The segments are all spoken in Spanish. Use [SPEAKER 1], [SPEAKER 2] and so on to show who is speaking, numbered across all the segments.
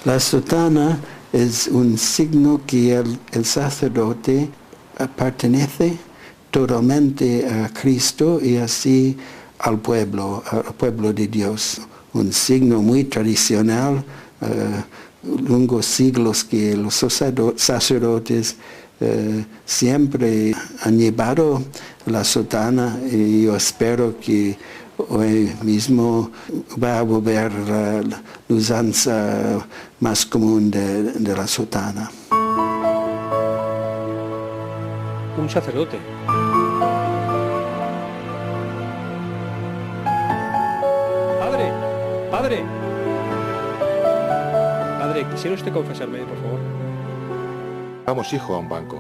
[SPEAKER 1] La sotana es un signo que el sacerdote pertenece totalmente a Cristo y así al pueblo de Dios. Un signo muy tradicional, longos siglos que los sacerdotes siempre han llevado la sotana, y yo espero que hoy mismo va a volver la usanza más común de la sotana.
[SPEAKER 2] Un sacerdote. ¡Padre! ¡Padre! Padre, ¿quisiera usted confesarme, por favor?
[SPEAKER 3] Vamos, hijo, a un banco.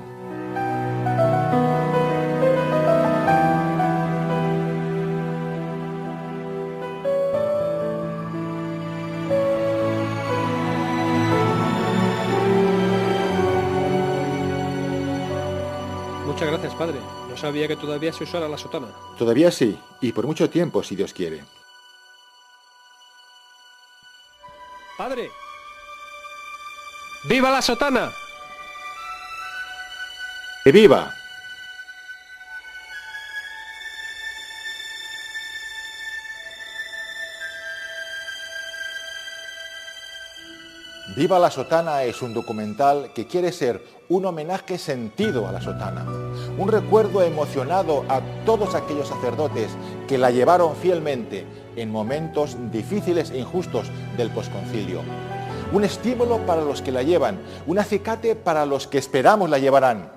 [SPEAKER 2] Muchas gracias, padre. No sabía que todavía se usara la sotana.
[SPEAKER 3] Todavía sí, y por mucho tiempo, si Dios quiere.
[SPEAKER 2] ¡Padre! ¡Viva la sotana!
[SPEAKER 3] ¡Que viva! Viva la sotana es un documental que quiere ser un homenaje sentido a la sotana, un recuerdo emocionado a todos aquellos sacerdotes que la llevaron fielmente en momentos difíciles e injustos del posconcilio, un estímulo para los que la llevan, un acicate para los que esperamos la llevarán,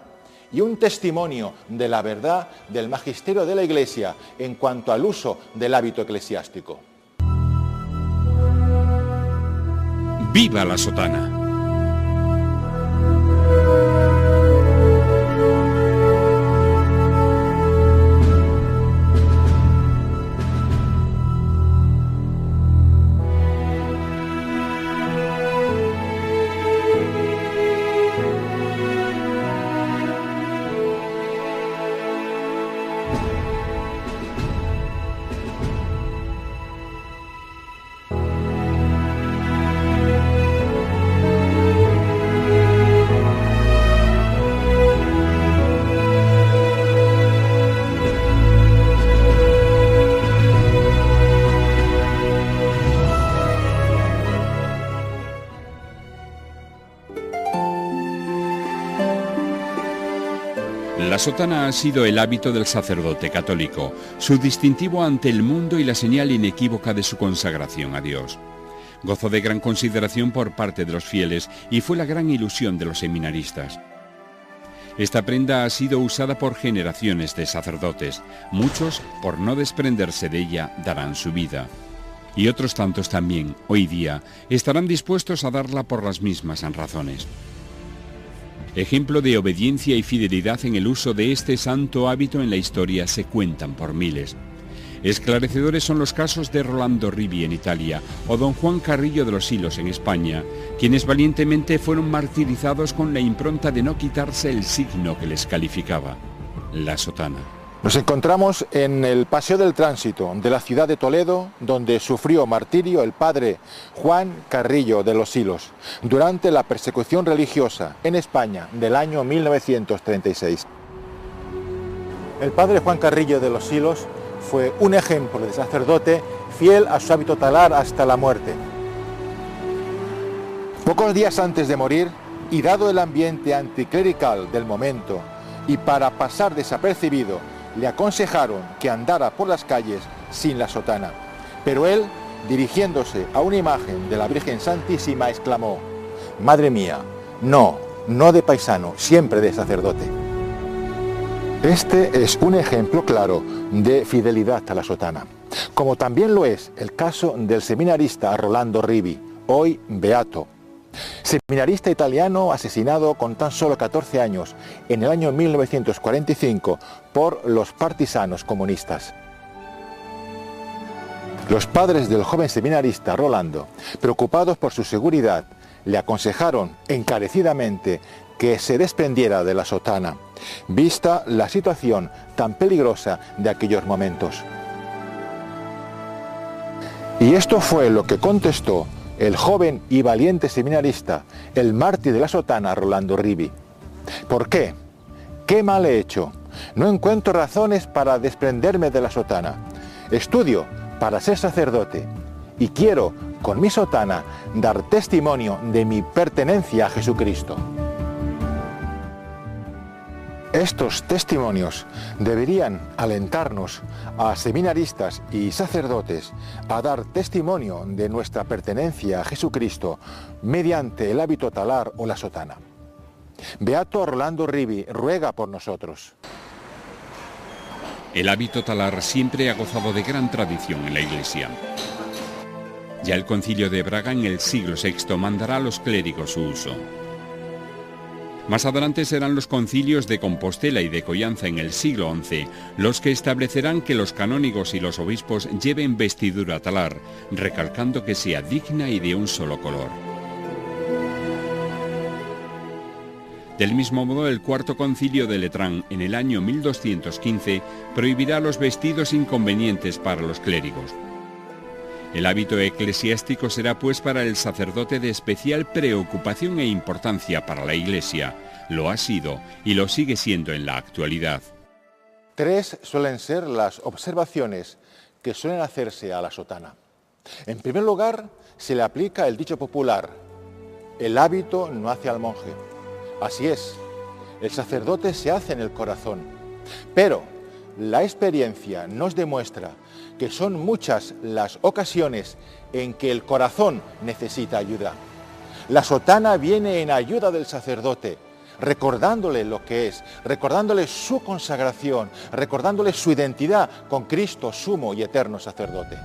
[SPEAKER 3] y un testimonio de la verdad del magisterio de la Iglesia en cuanto al uso del hábito eclesiástico.
[SPEAKER 4] ¡Viva la sotana! La sotana ha sido el hábito del sacerdote católico, su distintivo ante el mundo y la señal inequívoca de su consagración a Dios. Gozó de gran consideración por parte de los fieles y fue la gran ilusión de los seminaristas. Esta prenda ha sido usada por generaciones de sacerdotes. Muchos, por no desprenderse de ella, darán su vida. Y otros tantos también, hoy día, estarán dispuestos a darla por las mismas razones. Ejemplo de obediencia y fidelidad en el uso de este santo hábito en la historia se cuentan por miles. Esclarecedores son los casos de Rolando Rivi en Italia o don Juan Carrillo de los Silos en España, quienes valientemente fueron martirizados con la impronta de no quitarse el signo que les calificaba, la sotana.
[SPEAKER 3] Nos encontramos en el Paseo del Tránsito de la ciudad de Toledo, donde sufrió martirio el padre Juan Carrillo de los Silos durante la persecución religiosa en España del año 1936. El padre Juan Carrillo de los Silos fue un ejemplo de sacerdote fiel a su hábito talar hasta la muerte. Pocos días antes de morir, y dado el ambiente anticlerical del momento, y para pasar desapercibido, le aconsejaron que andara por las calles sin la sotana. Pero él, dirigiéndose a una imagen de la Virgen Santísima, exclamó: «Madre mía, no de paisano, siempre de sacerdote». Este es un ejemplo claro de fidelidad a la sotana, como también lo es el caso del seminarista Rolando Rivi, hoy beato. Seminarista italiano asesinado con tan solo 14 años en el año 1945 por los partisanos comunistas. Los padres del joven seminarista Rolando, preocupados por su seguridad, le aconsejaron encarecidamente que se desprendiera de la sotana, vista la situación tan peligrosa de aquellos momentos. Y esto fue lo que contestó el joven y valiente seminarista, el mártir de la sotana, Rolando Rivi. ¿Por qué? ¿Qué mal he hecho? No encuentro razones para desprenderme de la sotana. Estudio para ser sacerdote y quiero, con mi sotana, dar testimonio de mi pertenencia a Jesucristo. Estos testimonios deberían alentarnos a seminaristas y sacerdotes a dar testimonio de nuestra pertenencia a Jesucristo mediante el hábito talar o la sotana. Beato Rolando Rivi ruega por nosotros.
[SPEAKER 4] El hábito talar siempre ha gozado de gran tradición en la Iglesia. Ya el Concilio de Braga en el siglo VI mandará a los clérigos su uso. Más adelante serán los concilios de Compostela y de Coyanza en el siglo XI los que establecerán que los canónigos y los obispos lleven vestidura talar, recalcando que sea digna y de un solo color. Del mismo modo, el Cuarto Concilio de Letrán, en el año 1215, prohibirá los vestidos inconvenientes para los clérigos. El hábito eclesiástico será pues para el sacerdote de especial preocupación e importancia para la Iglesia. Lo ha sido y lo sigue siendo en la actualidad.
[SPEAKER 3] 3 suelen ser las observaciones que suelen hacerse a la sotana. En primer lugar, se le aplica el dicho popular: el hábito no hace al monje. Así es, el sacerdote se hace en el corazón, pero la experiencia nos demuestra que son muchas las ocasiones en que el corazón necesita ayuda. La sotana viene en ayuda del sacerdote, recordándole lo que es, recordándole su consagración, recordándole su identidad con Cristo, sumo y eterno sacerdote.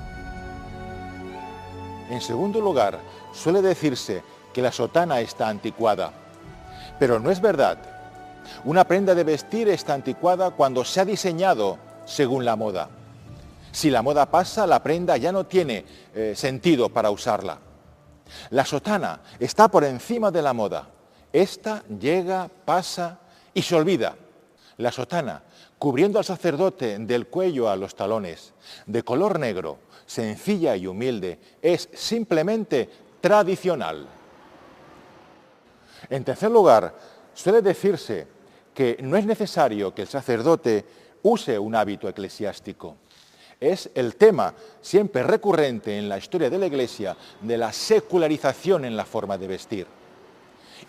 [SPEAKER 3] En segundo lugar, suele decirse que la sotana está anticuada, pero no es verdad. Una prenda de vestir está anticuada cuando se ha diseñado según la moda. Si la moda pasa, la prenda ya no tiene sentido para usarla. La sotana está por encima de la moda. Esta llega, pasa y se olvida. La sotana, cubriendo al sacerdote del cuello a los talones, de color negro, sencilla y humilde, es simplemente tradicional. En tercer lugar, suele decirse que no es necesario que el sacerdote use un hábito eclesiástico. Es el tema siempre recurrente en la historia de la Iglesia de la secularización en la forma de vestir.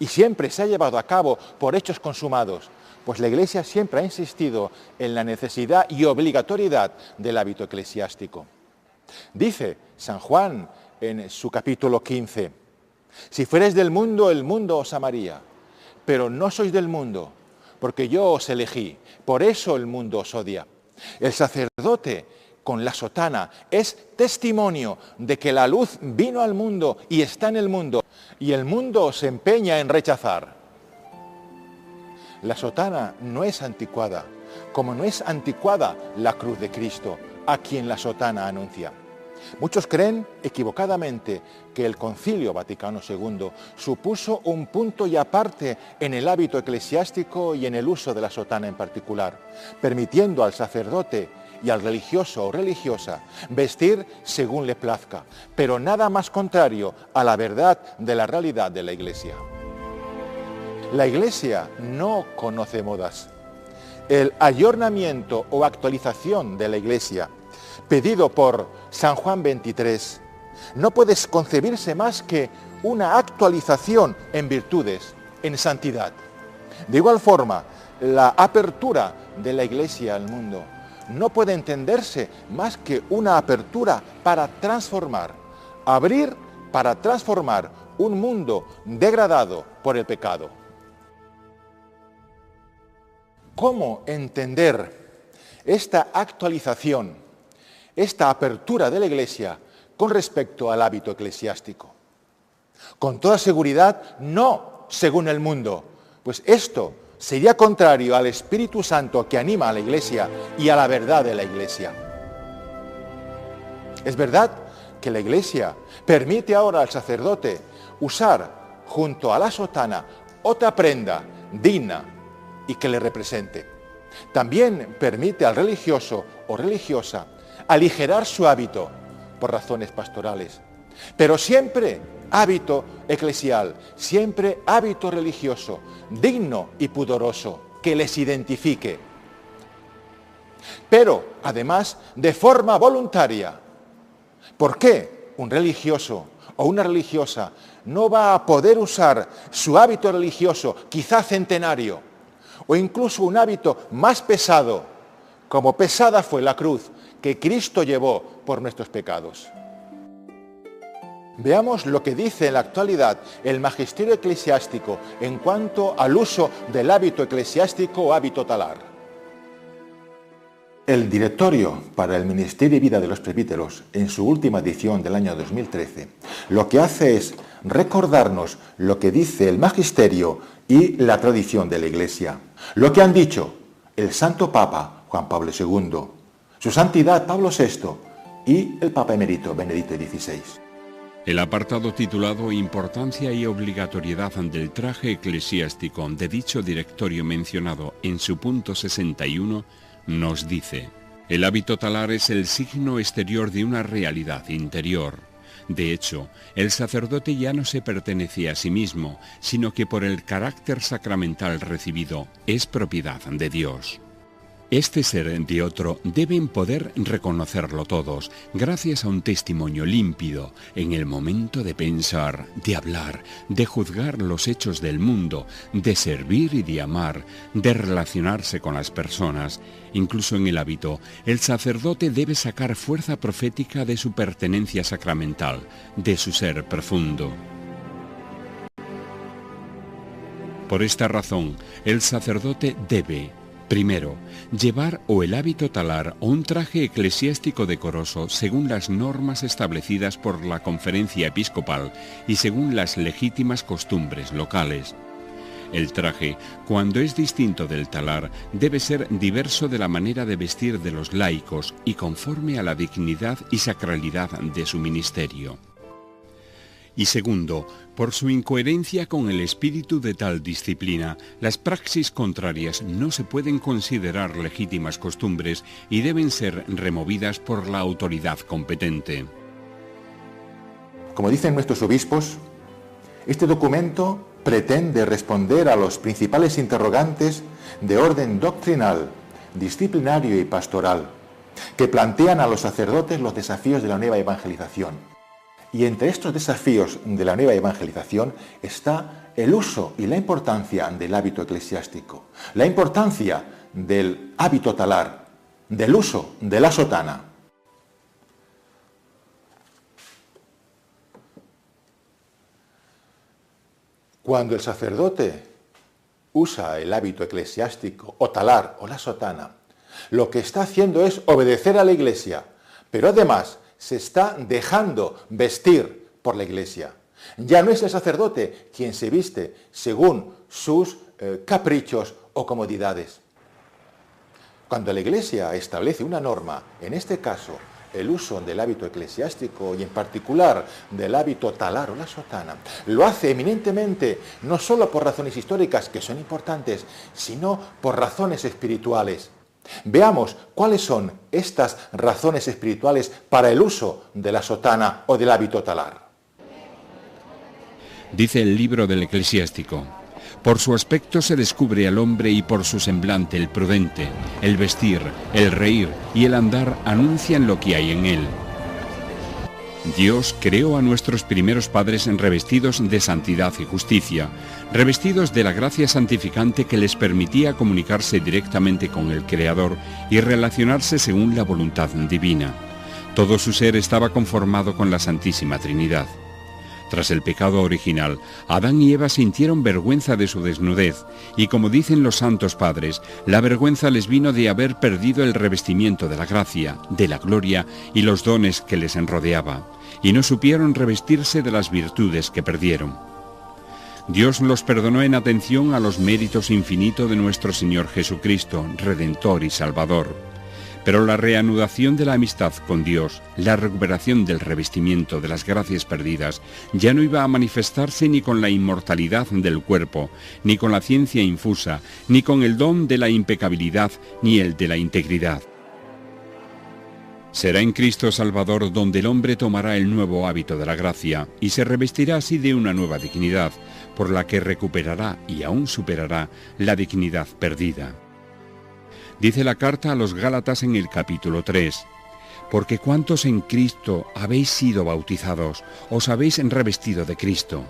[SPEAKER 3] Y siempre se ha llevado a cabo por hechos consumados, pues la Iglesia siempre ha insistido en la necesidad y obligatoriedad del hábito eclesiástico. Dice San Juan en su capítulo 15, si fuereis del mundo, el mundo os amaría, pero no sois del mundo, porque yo os elegí, por eso el mundo os odia. El sacerdote con la sotana es testimonio de que la luz vino al mundo y está en el mundo, y el mundo se empeña en rechazar. La sotana no es anticuada, como no es anticuada la cruz de Cristo, a quien la sotana anuncia. Muchos creen equivocadamente que el Concilio Vaticano II supuso un punto y aparte en el hábito eclesiástico y en el uso de la sotana en particular, permitiendo al sacerdote y al religioso o religiosa vestir según le plazca, pero nada más contrario a la verdad de la realidad de la Iglesia. La Iglesia no conoce modas. El ayornamiento o actualización de la Iglesia, pedido por San Juan 23, no puede concebirse más que una actualización en virtudes, en santidad. De igual forma, la apertura de la Iglesia al mundo no puede entenderse más que una apertura para transformar, abrir para transformar un mundo degradado por el pecado. ¿Cómo entender esta actualización, esta apertura de la Iglesia con respecto al hábito eclesiástico? Con toda seguridad, no según el mundo, pues esto sería contrario al Espíritu Santo que anima a la Iglesia y a la verdad de la Iglesia. Es verdad que la Iglesia permite ahora al sacerdote usar junto a la sotana otra prenda digna y que le represente. También permite al religioso o religiosa aligerar su hábito por razones pastorales, pero siempre hábito eclesial, siempre hábito religioso, digno y pudoroso, que les identifique. Pero, además, de forma voluntaria. ¿Por qué un religioso o una religiosa no va a poder usar su hábito religioso, quizá centenario, o incluso un hábito más pesado, como pesada fue la cruz que Cristo llevó por nuestros pecados? Veamos lo que dice en la actualidad el magisterio eclesiástico en cuanto al uso del hábito eclesiástico o hábito talar. El Directorio para el Ministerio y Vida de los Presbíteros, en su última edición del año 2013, lo que hace es recordarnos lo que dice el magisterio y la tradición de la Iglesia. Lo que han dicho el Santo Papa Juan Pablo II, su Santidad Pablo VI y el Papa Emérito Benedicto XVI.
[SPEAKER 4] El apartado titulado Importancia y obligatoriedad del traje eclesiástico de dicho directorio mencionado en su punto 61 nos dice: el hábito talar es el signo exterior de una realidad interior. De hecho, el sacerdote ya no se pertenece a sí mismo, sino que por el carácter sacramental recibido es propiedad de Dios. Este ser de otro deben poder reconocerlo todos, gracias a un testimonio límpido, en el momento de pensar, de hablar, de juzgar los hechos del mundo, de servir y de amar, de relacionarse con las personas. Incluso en el hábito, el sacerdote debe sacar fuerza profética de su pertenencia sacramental, de su ser profundo. Por esta razón, el sacerdote debe: primero, llevar o el hábito talar o un traje eclesiástico decoroso según las normas establecidas por la Conferencia Episcopal y según las legítimas costumbres locales. El traje, cuando es distinto del talar, debe ser diverso de la manera de vestir de los laicos y conforme a la dignidad y sacralidad de su ministerio. Y segundo, por su incoherencia con el espíritu de tal disciplina, las praxis contrarias no se pueden considerar legítimas costumbres y deben ser removidas por la autoridad competente.
[SPEAKER 3] Como dicen nuestros obispos, este documento pretende responder a los principales interrogantes de orden doctrinal, disciplinario y pastoral, que plantean a los sacerdotes los desafíos de la nueva evangelización. Y entre estos desafíos de la nueva evangelización está el uso y la importancia del hábito eclesiástico, la importancia del hábito talar, del uso de la sotana. Cuando el sacerdote usa el hábito eclesiástico o talar o la sotana, lo que está haciendo es obedecer a la Iglesia, pero además se está dejando vestir por la Iglesia. Ya no es el sacerdote quien se viste según sus caprichos o comodidades. Cuando la Iglesia establece una norma, en este caso el uso del hábito eclesiástico y en particular del hábito talar o la sotana, lo hace eminentemente no solo por razones históricas, que son importantes, sino por razones espirituales. Veamos cuáles son estas razones espirituales para el uso de la sotana o del hábito talar.
[SPEAKER 4] Dice el libro del Eclesiástico: por su aspecto se descubre al hombre y por su semblante el prudente, el vestir, el reír y el andar anuncian lo que hay en él. Dios creó a nuestros primeros padres revestidos de santidad y justicia, revestidos de la gracia santificante que les permitía comunicarse directamente con el Creador y relacionarse según la voluntad divina. Todo su ser estaba conformado con la Santísima Trinidad. Tras el pecado original, Adán y Eva sintieron vergüenza de su desnudez, y como dicen los santos padres, la vergüenza les vino de haber perdido el revestimiento de la gracia, de la gloria y los dones que les rodeaba, y no supieron revestirse de las virtudes que perdieron. Dios los perdonó en atención a los méritos infinitos de nuestro Señor Jesucristo, Redentor y Salvador. Pero la reanudación de la amistad con Dios, la recuperación del revestimiento de las gracias perdidas, ya no iba a manifestarse ni con la inmortalidad del cuerpo, ni con la ciencia infusa, ni con el don de la impecabilidad, ni el de la integridad, Será en Cristo Salvador donde el hombre tomará el nuevo hábito de la gracia y se revestirá así de una nueva dignidad, por la que recuperará y aún superará la dignidad perdida. Dice la carta a los Gálatas en el capítulo 3, porque cuantos en Cristo habéis sido bautizados, os habéis revestido de Cristo.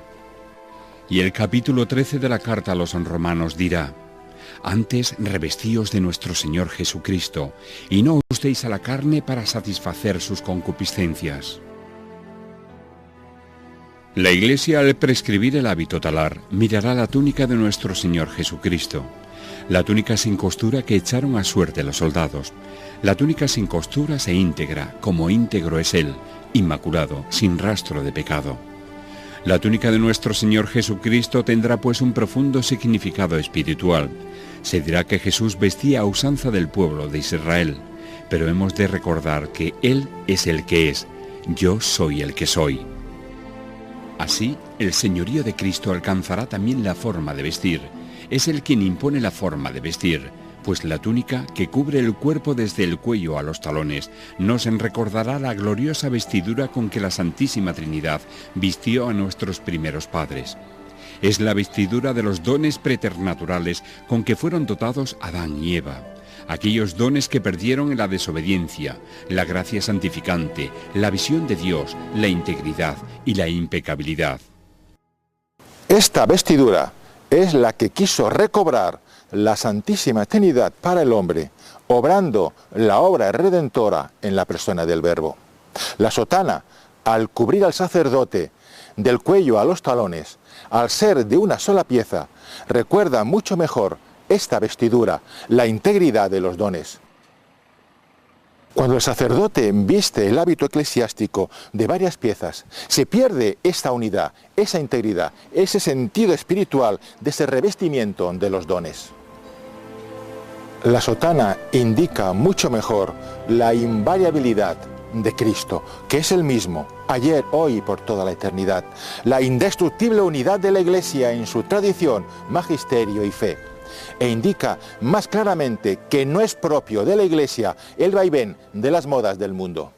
[SPEAKER 4] Y el capítulo 13 de la carta a los Romanos dirá, antes revestíos de nuestro Señor Jesucristo, y no os deis a la carne para satisfacer sus concupiscencias. La Iglesia, al prescribir el hábito talar, mirará la túnica de nuestro Señor Jesucristo, la túnica sin costura que echaron a suerte los soldados, la túnica sin costuras e íntegra, como íntegro es Él, inmaculado, sin rastro de pecado. La túnica de nuestro Señor Jesucristo tendrá pues un profundo significado espiritual. Se dirá que Jesús vestía a usanza del pueblo de Israel, pero hemos de recordar que Él es el que es, yo soy el que soy. Así, el señorío de Cristo alcanzará también la forma de vestir. Es Él quien impone la forma de vestir, pues la túnica, que cubre el cuerpo desde el cuello a los talones, nos recordará la gloriosa vestidura con que la Santísima Trinidad vistió a nuestros primeros padres. Es la vestidura de los dones preternaturales con que fueron dotados Adán y Eva. Aquellos dones que perdieron en la desobediencia, la gracia santificante, la visión de Dios, la integridad y la impecabilidad.
[SPEAKER 3] Esta vestidura es la que quiso recobrar la Santísima Trinidad para el hombre, obrando la obra redentora en la persona del Verbo. La sotana, al cubrir al sacerdote del cuello a los talones, al ser de una sola pieza, recuerda mucho mejor esta vestidura, la integridad de los dones. Cuando el sacerdote viste el hábito eclesiástico de varias piezas, se pierde esta unidad, esa integridad, ese sentido espiritual de ese revestimiento de los dones. La sotana indica mucho mejor la invariabilidad de Cristo, que es el mismo, ayer, hoy y por toda la eternidad. La indestructible unidad de la Iglesia en su tradición, magisterio y fe. E indica más claramente que no es propio de la Iglesia el vaivén de las modas del mundo.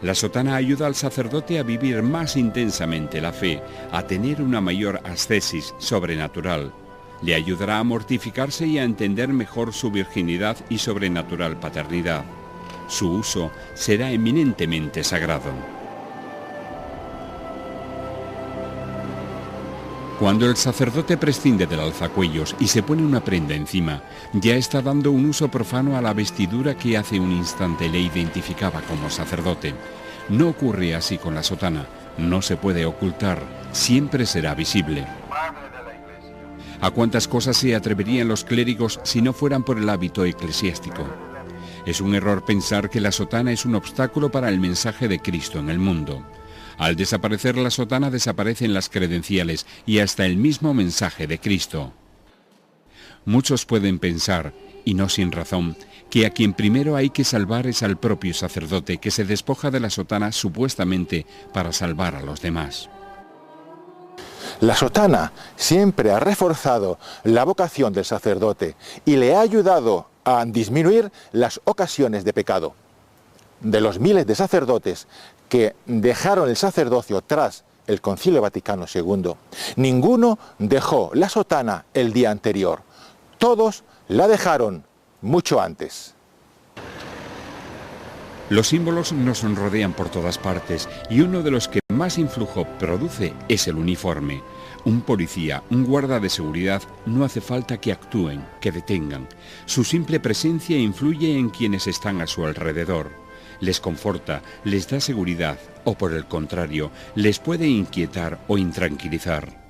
[SPEAKER 4] La sotana ayuda al sacerdote a vivir más intensamente la fe, a tener una mayor ascesis sobrenatural. Le ayudará a mortificarse y a entender mejor su virginidad y sobrenatural paternidad. Su uso será eminentemente sagrado. Cuando el sacerdote prescinde del alzacuellos y se pone una prenda encima, ya está dando un uso profano a la vestidura que hace un instante le identificaba como sacerdote. No ocurre así con la sotana, no se puede ocultar, siempre será visible. ¿A cuántas cosas se atreverían los clérigos si no fueran por el hábito eclesiástico? Es un error pensar que la sotana es un obstáculo para el mensaje de Cristo en el mundo. Al desaparecer la sotana desaparecen las credenciales y hasta el mismo mensaje de Cristo. Muchos pueden pensar, y no sin razón, que a quien primero hay que salvar es al propio sacerdote que se despoja de la sotana supuestamente para salvar a los demás.
[SPEAKER 3] La sotana siempre ha reforzado la vocación del sacerdote y le ha ayudado a disminuir las ocasiones de pecado. De los miles de sacerdotes que dejaron el sacerdocio tras el Concilio Vaticano II, ninguno dejó la sotana el día anterior. Todos la dejaron mucho antes.
[SPEAKER 4] Los símbolos nos rodean por todas partes y uno de los que más influjo produce es el uniforme. Un policía, un guarda de seguridad, no hace falta que actúen, que detengan. Su simple presencia influye en quienes están a su alrededor. Les conforta, les da seguridad o por el contrario, les puede inquietar o intranquilizar.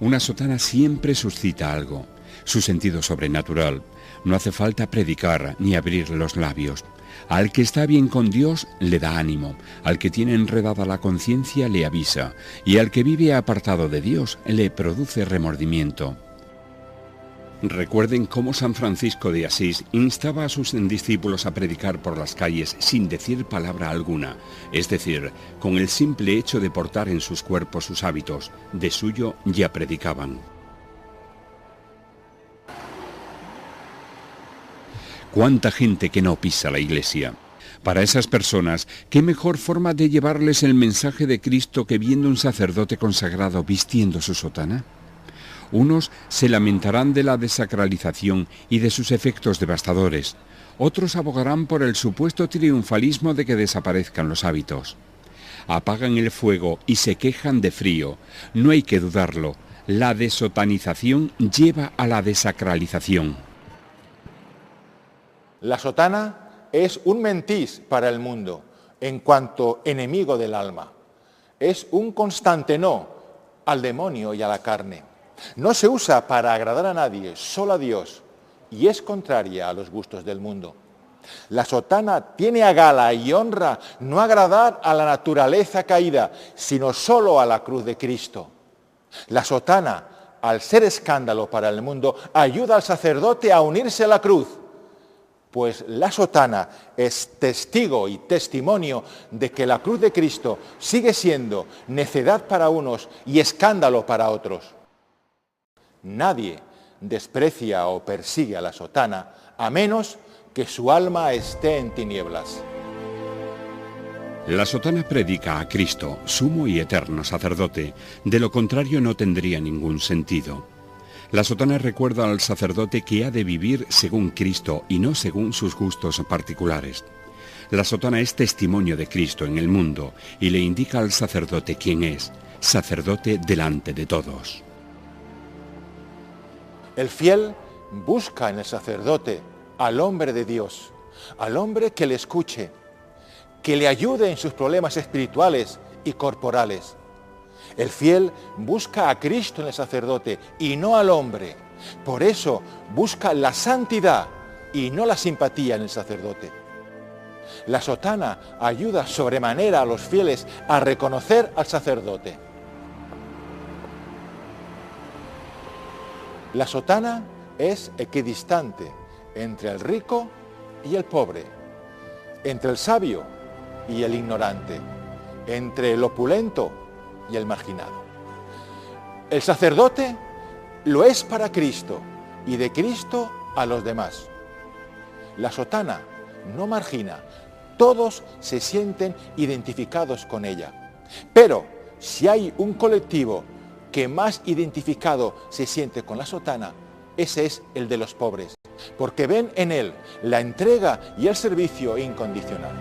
[SPEAKER 4] Una sotana siempre suscita algo, su sentido sobrenatural. No hace falta predicar ni abrir los labios. Al que está bien con Dios le da ánimo, al que tiene enredada la conciencia le avisa, y al que vive apartado de Dios le produce remordimiento. Recuerden cómo San Francisco de Asís instaba a sus discípulos a predicar por las calles sin decir palabra alguna, es decir, con el simple hecho de portar en sus cuerpos sus hábitos, de suyo ya predicaban. ¿Cuánta gente que no pisa la iglesia? Para esas personas, ¿qué mejor forma de llevarles el mensaje de Cristo que viendo un sacerdote consagrado vistiendo su sotana? Unos se lamentarán de la desacralización y de sus efectos devastadores. Otros abogarán por el supuesto triunfalismo de que desaparezcan los hábitos. Apagan el fuego y se quejan de frío. No hay que dudarlo, la desotanización lleva a la desacralización.
[SPEAKER 3] La sotana es un mentís para el mundo en cuanto enemigo del alma. Es un constante no al demonio y a la carne. No se usa para agradar a nadie, solo a Dios, y es contraria a los gustos del mundo. La sotana tiene a gala y honra no agradar a la naturaleza caída, sino solo a la cruz de Cristo. La sotana, al ser escándalo para el mundo, ayuda al sacerdote a unirse a la cruz, pues la sotana es testigo y testimonio de que la cruz de Cristo sigue siendo necedad para unos y escándalo para otros. Nadie desprecia o persigue a la sotana, a menos que su alma esté en tinieblas.
[SPEAKER 4] La sotana predica a Cristo, sumo y eterno sacerdote, de lo contrario no tendría ningún sentido. La sotana recuerda al sacerdote que ha de vivir según Cristo y no según sus gustos particulares. La sotana es testimonio de Cristo en el mundo y le indica al sacerdote quién es, sacerdote delante de todos.
[SPEAKER 3] El fiel busca en el sacerdote al hombre de Dios, al hombre que le escuche, que le ayude en sus problemas espirituales y corporales. El fiel busca a Cristo en el sacerdote y no al hombre. Por eso busca la santidad y no la simpatía en el sacerdote. La sotana ayuda sobremanera a los fieles a reconocer al sacerdote. La sotana es equidistante entre el rico y el pobre, entre el sabio y el ignorante, entre el opulento y el marginado. El sacerdote lo es para Cristo y de Cristo a los demás. La sotana no margina, todos se sienten identificados con ella. Pero si hay un colectivo que más identificado se siente con la sotana, ese es el de los pobres, porque ven en él la entrega y el servicio incondicional.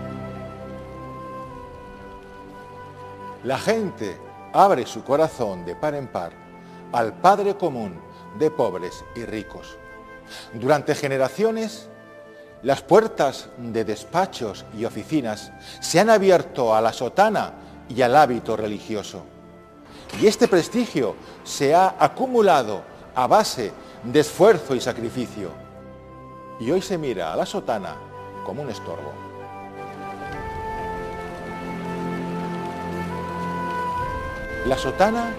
[SPEAKER 3] La gente abre su corazón de par en par al Padre común de pobres y ricos. Durante generaciones, las puertas de despachos y oficinas se han abierto a la sotana y al hábito religioso. Y este prestigio se ha acumulado a base de esfuerzo y sacrificio. Y hoy se mira a la sotana como un estorbo. La sotana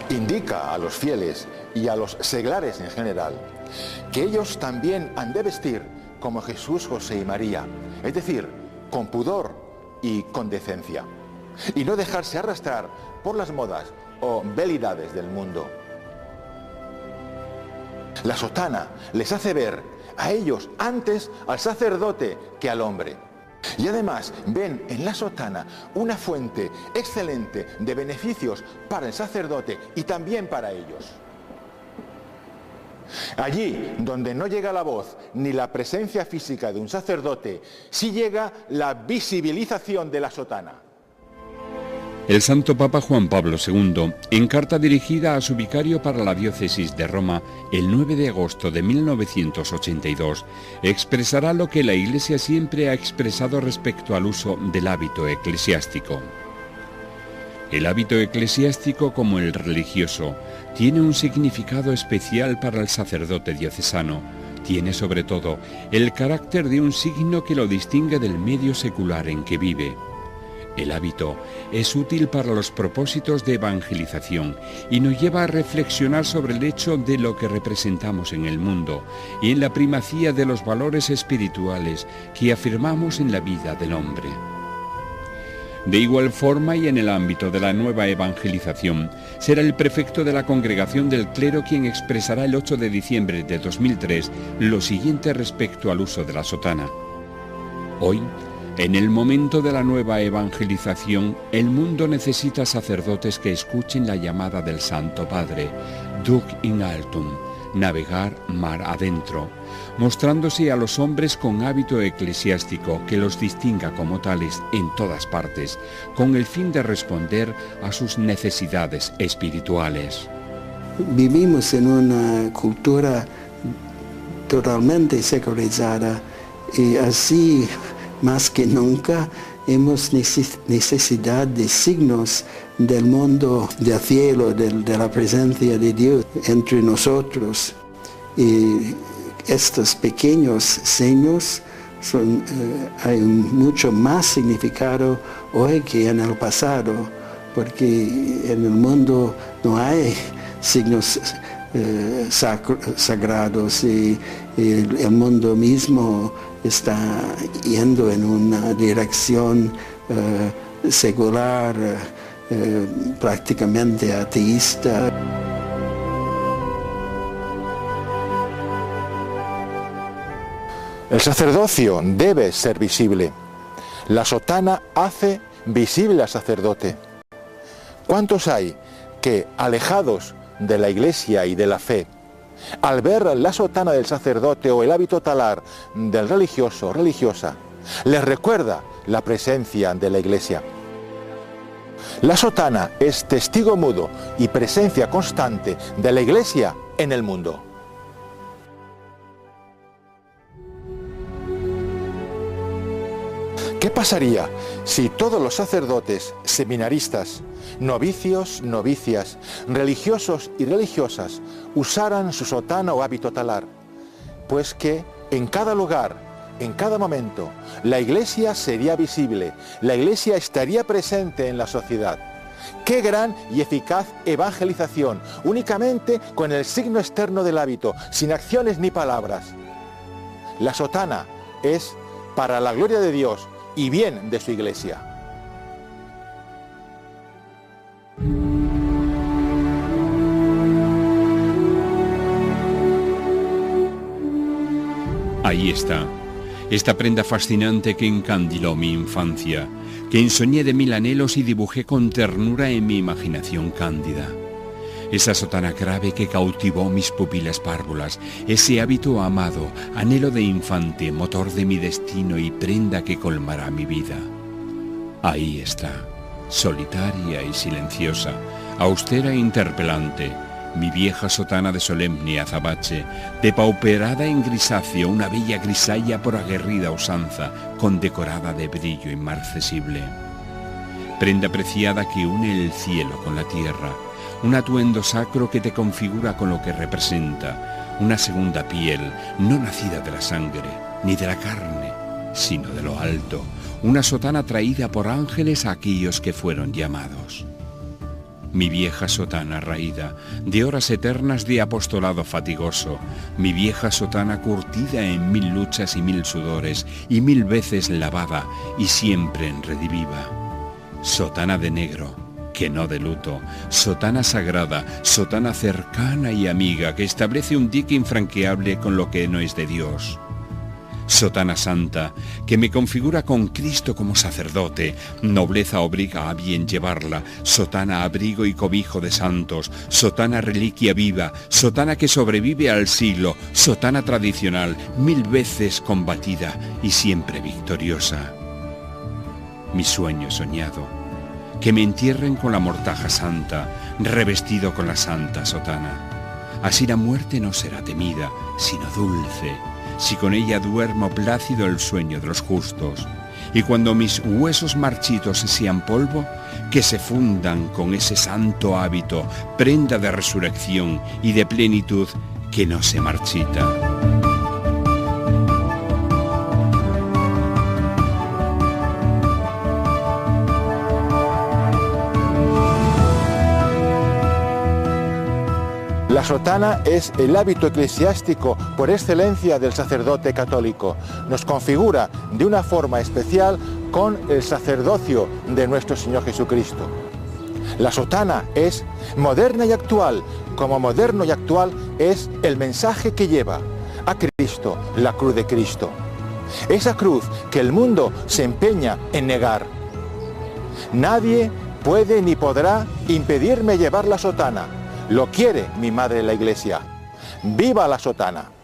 [SPEAKER 3] indica a los fieles y a los seglares en general que ellos también han de vestir como Jesús, José y María, es decir, con pudor y con decencia, y no dejarse arrastrar por las modas o velidades del mundo. La sotana les hace ver a ellos antes al sacerdote que al hombre. Y además ven en la sotana una fuente excelente de beneficios para el sacerdote y también para ellos. Allí donde no llega la voz ni la presencia física de un sacerdote, sí llega la visibilización de la sotana.
[SPEAKER 4] El Santo Papa Juan Pablo II, en carta dirigida a su vicario para la diócesis de Roma el 9 de agosto de 1982, expresará lo que la Iglesia siempre ha expresado respecto al uso del hábito eclesiástico. El hábito eclesiástico, como el religioso, tiene un significado especial para el sacerdote diocesano. Tiene sobre todo el carácter de un signo que lo distingue del medio secular en que vive. El hábito es útil para los propósitos de evangelización y nos lleva a reflexionar sobre el hecho de lo que representamos en el mundo y en la primacía de los valores espirituales que afirmamos en la vida del hombre. De igual forma y en el ámbito de la nueva evangelización, será el prefecto de la Congregación del Clero quien expresará el 8 de diciembre de 2003 lo siguiente respecto al uso de la sotana. Hoy, en el momento de la nueva evangelización, el mundo necesita sacerdotes que escuchen la llamada del Santo Padre, Dug in altum, navegar mar adentro, mostrándose a los hombres con hábito eclesiástico que los distinga como tales en todas partes, con el fin de responder a sus necesidades espirituales.
[SPEAKER 1] Vivimos en una cultura totalmente secularizada y así, más que nunca, hemos necesidad de signos del mundo del cielo, de la presencia de Dios entre nosotros. Y estos pequeños signos hay mucho más significado hoy que en el pasado, porque en el mundo no hay signos sagrados y el mundo mismo está yendo en una dirección secular, prácticamente ateísta.
[SPEAKER 3] El sacerdocio debe ser visible. La sotana hace visible al sacerdote. ¿Cuántos hay que, alejados de la iglesia y de la fe, al ver la sotana del sacerdote o el hábito talar del religioso o religiosa, les recuerda la presencia de la iglesia? La sotana es testigo mudo y presencia constante de la iglesia en el mundo. ¿Qué pasaría si todos los sacerdotes, seminaristas, novicios, novicias, religiosos y religiosas usaran su sotana o hábito talar? Pues que en cada lugar, en cada momento, la iglesia sería visible, la iglesia estaría presente en la sociedad. ¡Qué gran y eficaz evangelización! Únicamente con el signo externo del hábito, sin acciones ni palabras. La sotana es para la gloria de Dios y bien de su iglesia.
[SPEAKER 4] Ahí está, esta prenda fascinante que encandiló mi infancia, que ensoñé de mil anhelos y dibujé con ternura en mi imaginación cándida. Esa sotana grave que cautivó mis pupilas párvulas, ese hábito amado, anhelo de infante, motor de mi destino y prenda que colmará mi vida. Ahí está, solitaria y silenciosa, austera e interpelante, mi vieja sotana de solemne azabache, depauperada en grisáceo, una bella grisalla por aguerrida usanza, condecorada de brillo inmarcesible. Prenda preciada que une el cielo con la tierra, un atuendo sacro que te configura con lo que representa, una segunda piel, no nacida de la sangre, ni de la carne, sino de lo alto, una sotana traída por ángeles a aquellos que fueron llamados. Mi vieja sotana raída, de horas eternas de apostolado fatigoso, mi vieja sotana curtida en mil luchas y mil sudores, y mil veces lavada, y siempre en rediviva. Sotana de negro, que no de luto, sotana sagrada, sotana cercana y amiga, que establece un dique infranqueable con lo que no es de Dios. Sotana santa, que me configura con Cristo como sacerdote, nobleza obliga a bien llevarla, sotana abrigo y cobijo de santos, sotana reliquia viva, sotana que sobrevive al siglo, sotana tradicional, mil veces combatida y siempre victoriosa. Mi sueño soñado, que me entierren con la mortaja santa, revestido con la santa sotana. Así la muerte no será temida, sino dulce, si con ella duermo plácido el sueño de los justos. Y cuando mis huesos marchitos sean polvo, que se fundan con ese santo hábito, prenda de resurrección y de plenitud que no se marchita.
[SPEAKER 3] La sotana es el hábito eclesiástico por excelencia del sacerdote católico. Nos configura de una forma especial con el sacerdocio de nuestro Señor Jesucristo. La sotana es moderna y actual, como moderno y actual es el mensaje que lleva a Cristo, la cruz de Cristo. Esa cruz que el mundo se empeña en negar. Nadie puede ni podrá impedirme llevar la sotana. Lo quiere mi madre la Iglesia. ¡Viva la sotana!